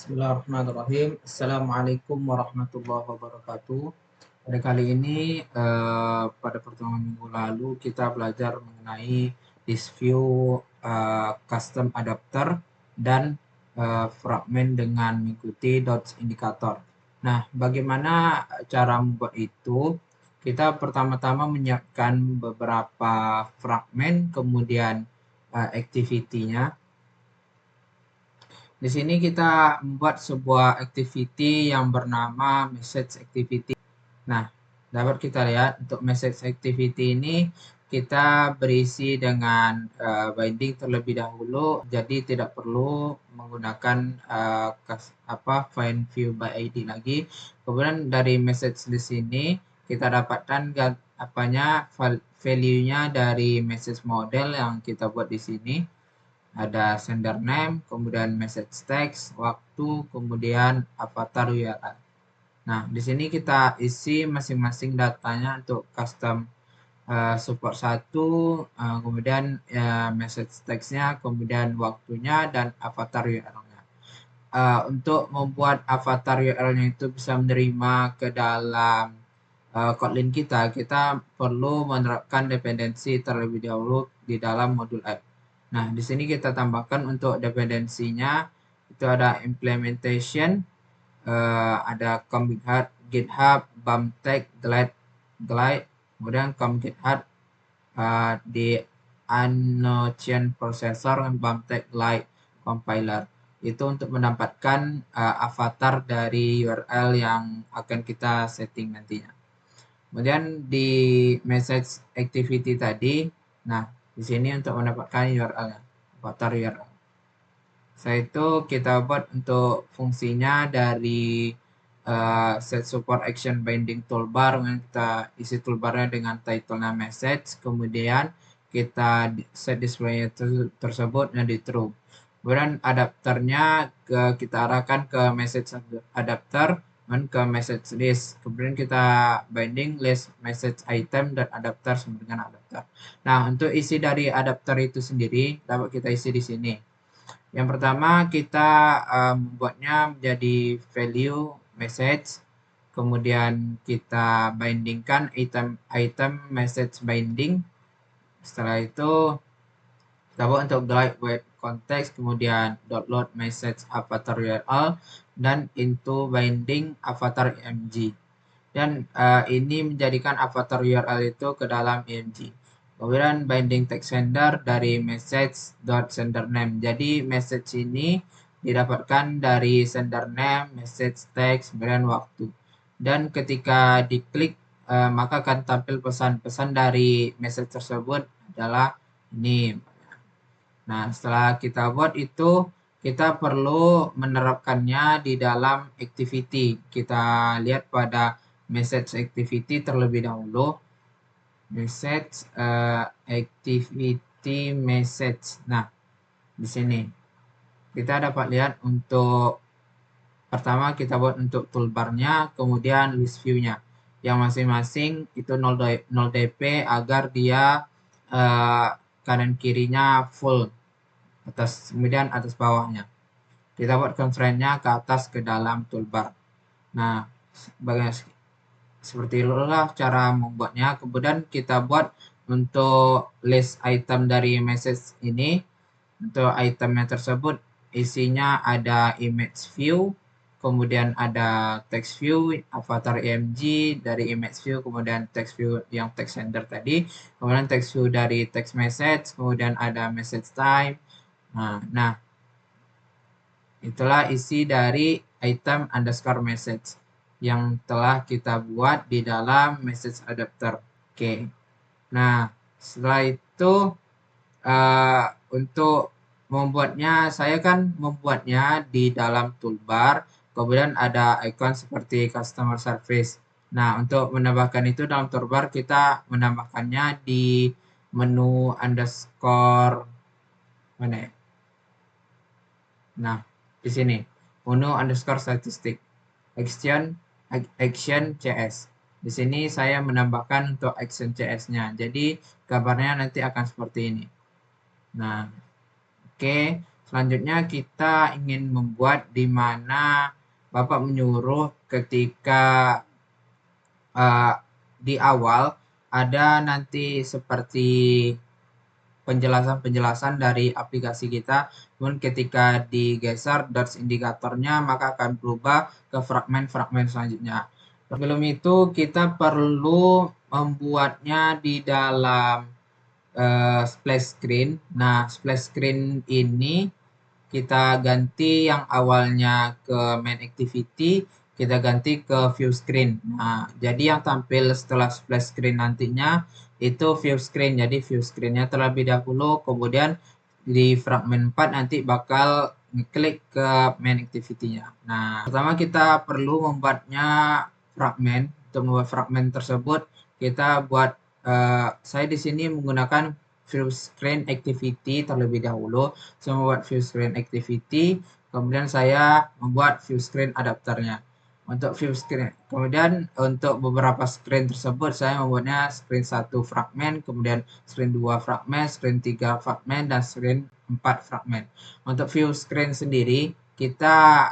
Bismillahirrahmanirrahim. Assalamualaikum warahmatullahi wabarakatuh. Pada kali ini, pada pertemuan minggu lalu kita belajar mengenai this view custom adapter dan fragmen dengan mengikuti dots indikator. Nah, bagaimana cara membuat itu? Kita pertama-tama menyiapkan beberapa fragmen, kemudian activity-nya. Di sini kita membuat sebuah activity yang bernama message activity. Nah, dapat kita lihat untuk message activity ini kita berisi dengan binding terlebih dahulu, jadi tidak perlu menggunakan find view by ID lagi. Kemudian dari message di sini kita dapatkan value-nya dari message model yang kita buat di sini. Ada sender name, kemudian message text, waktu, kemudian avatar URL. Nah, di sini kita isi masing-masing datanya untuk custom support 1, kemudian message text-nya, kemudian waktunya, dan avatar URL-nya. Untuk membuat avatar URL-nya itu bisa menerima ke dalam Kotlin kita perlu menerapkan dependensi terlebih dahulu di dalam modul app. Nah, di sini kita tambahkan untuk dependensinya, itu ada implementation, ada com GitHub, bump-tag, glide, kemudian com GitHub di annotation processor, bump-tag, glide, compiler. Itu untuk mendapatkan avatar dari URL yang akan kita setting nantinya. Kemudian di message activity tadi, nah di sini untuk mendapatkan URL-nya, avatar URL. Setelah itu kita buat untuk fungsinya dari set support action binding toolbar, kita isi toolbarnya dengan title-nya message, kemudian kita set display tersebut menjadi true. Kemudian adapternya kita arahkan ke message adapter dan ke message list. Kemudian kita binding list message item dan adapter sama dengan adapter. Nah, untuk isi dari adapter itu sendiri dapat kita isi di sini. Yang pertama kita membuatnya menjadi value message, kemudian kita bindingkan item message binding. Setelah itu kita buat untuk glide web context, kemudian download message avatar URL dan into binding avatar img. Dan ini menjadikan avatar URL itu ke dalam img. Kemudian binding text sender dari message.senderName. Jadi message ini didapatkan dari sender name, message text, kemudian waktu. Dan ketika diklik maka akan tampil pesan-pesan dari message tersebut adalah ini. Nah, setelah kita buat itu, kita perlu menerapkannya di dalam activity. Kita lihat pada message activity terlebih dahulu. Message activity message. Nah, di sini kita dapat lihat untuk pertama kita buat untuk toolbarnya, kemudian list view-nya. Yang masing-masing itu 0 dp agar dia kanan kirinya full. Kemudian atas bawahnya. Kita buat constraint-nya ke atas ke dalam toolbar. Nah, seperti itulah cara membuatnya. Kemudian kita buat untuk list item dari message ini. Untuk itemnya tersebut isinya ada image view, kemudian ada text view, avatar img dari image view, kemudian text view yang text sender tadi, kemudian text view dari text message, kemudian ada message type. Nah, itulah isi dari item underscore message yang telah kita buat di dalam message adapter. Oke. Nah, setelah itu untuk membuatnya, saya kan membuatnya di dalam toolbar, kemudian ada icon seperti customer service. Nah, untuk menambahkan itu dalam toolbar, kita menambahkannya di menu underscore mana ya? Nah, di sini menu underscore statistik action cs. Di sini saya menambahkan untuk action cs-nya. Jadi gambarnya nanti akan seperti ini. Nah, oke. Selanjutnya kita ingin membuat di mana Bapak menyuruh ketika di awal ada nanti seperti penjelasan-penjelasan dari aplikasi kita, namun ketika digeser dots indikatornya maka akan berubah ke fragmen-fragmen selanjutnya. Sebelum itu kita perlu membuatnya di dalam splash screen. Nah, splash screen ini kita ganti yang awalnya ke main activity, kita ganti ke view screen. Nah, jadi yang tampil setelah splash screen nantinya itu view screen. Jadi view screennya terlebih dahulu, kemudian di fragmen 4 nanti bakal ngeklik ke main activity-nya. Nah, pertama kita perlu membuatnya fragmen. Untuk membuat fragmen tersebut, kita buat saya di sini menggunakan view screen activity terlebih dahulu. Saya membuat view screen activity, kemudian saya membuat view screen adapternya. Untuk view screen, kemudian untuk beberapa screen tersebut saya membuatnya screen 1 fragmen, kemudian screen 2 fragmen, screen 3 fragmen, dan screen 4 fragmen. Untuk view screen sendiri, kita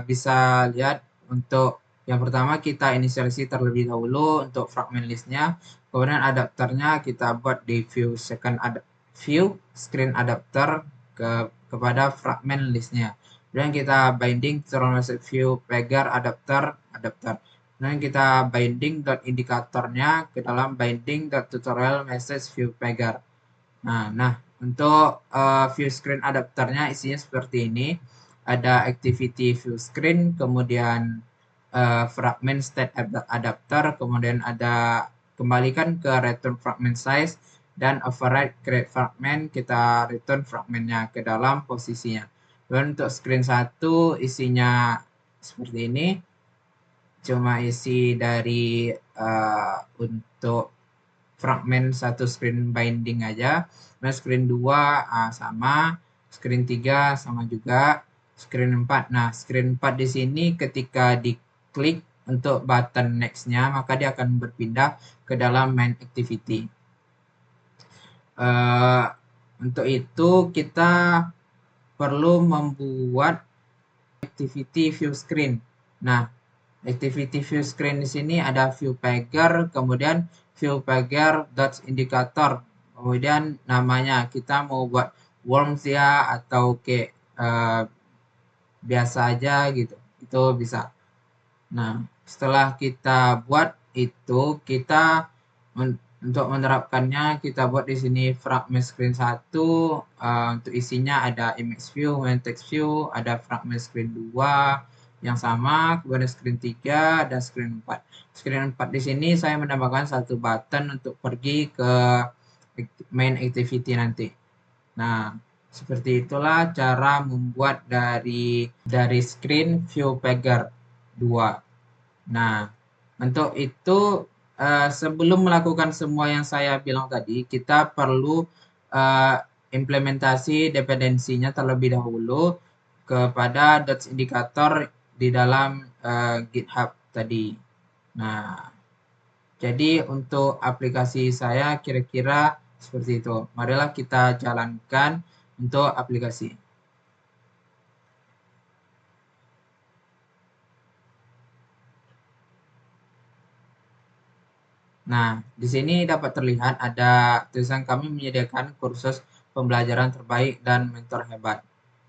bisa lihat untuk yang pertama kita inisialisasi terlebih dahulu untuk fragmen listnya. Kemudian adapternya kita buat di view screen adapter kepada fragmen listnya. Kemudian kita binding tutorial message view pagar adapter. Kemudian kita binding dot indikatornya ke dalam binding dot tutorial message view pagar. Nah, untuk view screen adapternya isinya seperti ini. Ada activity view screen, kemudian fragment state adapter, kemudian ada kembalikan ke return fragment size, dan override create fragment, kita return fragmentnya ke dalam posisinya. Dan untuk screen 1 isinya seperti ini, cuma isi dari untuk fragmen 1 screen binding aja. Nah, screen 2 sama, screen 3 sama juga, screen 4. Nah, screen 4 di sini ketika diklik untuk button next-nya, maka dia akan berpindah ke dalam main activity. Untuk itu kita perlu membuat activity view screen. Nah, activity view screen di sini ada view pagar, kemudian view pagar dots indikator, kemudian namanya kita mau buat worms ya atau kayak biasa aja gitu, itu bisa. Nah, setelah kita buat itu, kita untuk menerapkannya kita buat di sini fragment screen 1, untuk isinya ada image view, main text view, ada fragment screen 2 yang sama, kemudian screen 3 dan screen 4. Screen 4 di sini saya menambahkan satu button untuk pergi ke main activity nanti. Nah, seperti itulah cara membuat dari screen view pagar 2. Nah, untuk itu sebelum melakukan semua yang saya bilang tadi, kita perlu implementasi dependensinya terlebih dahulu kepada dots indikator di dalam GitHub tadi. Nah, jadi untuk aplikasi saya kira-kira seperti itu. Marilah kita jalankan untuk aplikasi. Nah, di sini dapat terlihat ada tulisan kami menyediakan kursus pembelajaran terbaik dan mentor hebat.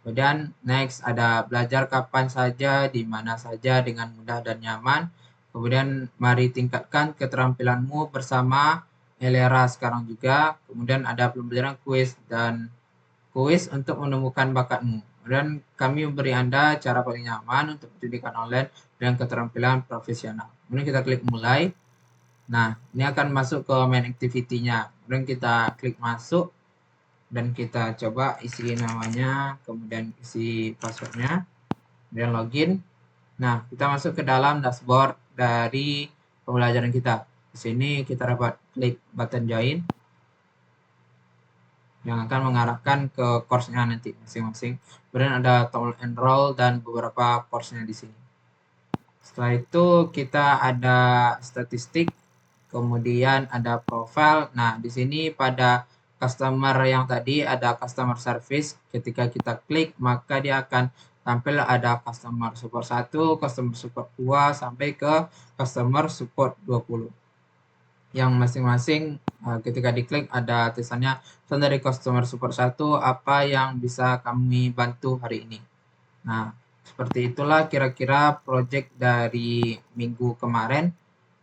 Kemudian next ada belajar kapan saja, di mana saja dengan mudah dan nyaman. Kemudian mari tingkatkan keterampilanmu bersama Elera sekarang juga. Kemudian ada pembelajaran kuis untuk menemukan bakatmu. Kemudian kami memberi Anda cara paling nyaman untuk pendidikan online dan keterampilan profesional. Kemudian kita klik mulai. Nah, ini akan masuk ke main activity-nya. Kemudian kita klik masuk dan kita coba isi namanya, kemudian isi passwordnya, kemudian login. Nah, kita masuk ke dalam dashboard dari pembelajaran kita. Di sini kita dapat klik button join yang akan mengarahkan ke course-nya nanti masing-masing. Kemudian ada tombol enroll dan beberapa course-nya di sini. Setelah itu kita ada statistik, kemudian ada profile. Nah, di sini pada customer yang tadi ada customer service. Ketika kita klik, maka dia akan tampil ada customer support 1, customer support 2, sampai ke customer support 20. Yang masing-masing ketika diklik ada tulisannya, pesan dari customer support 1, apa yang bisa kami bantu hari ini. Nah, seperti itulah kira-kira project dari minggu kemarin.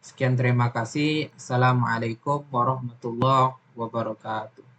Sekian, terima kasih. Assalamualaikum warahmatullahi wabarakatuh.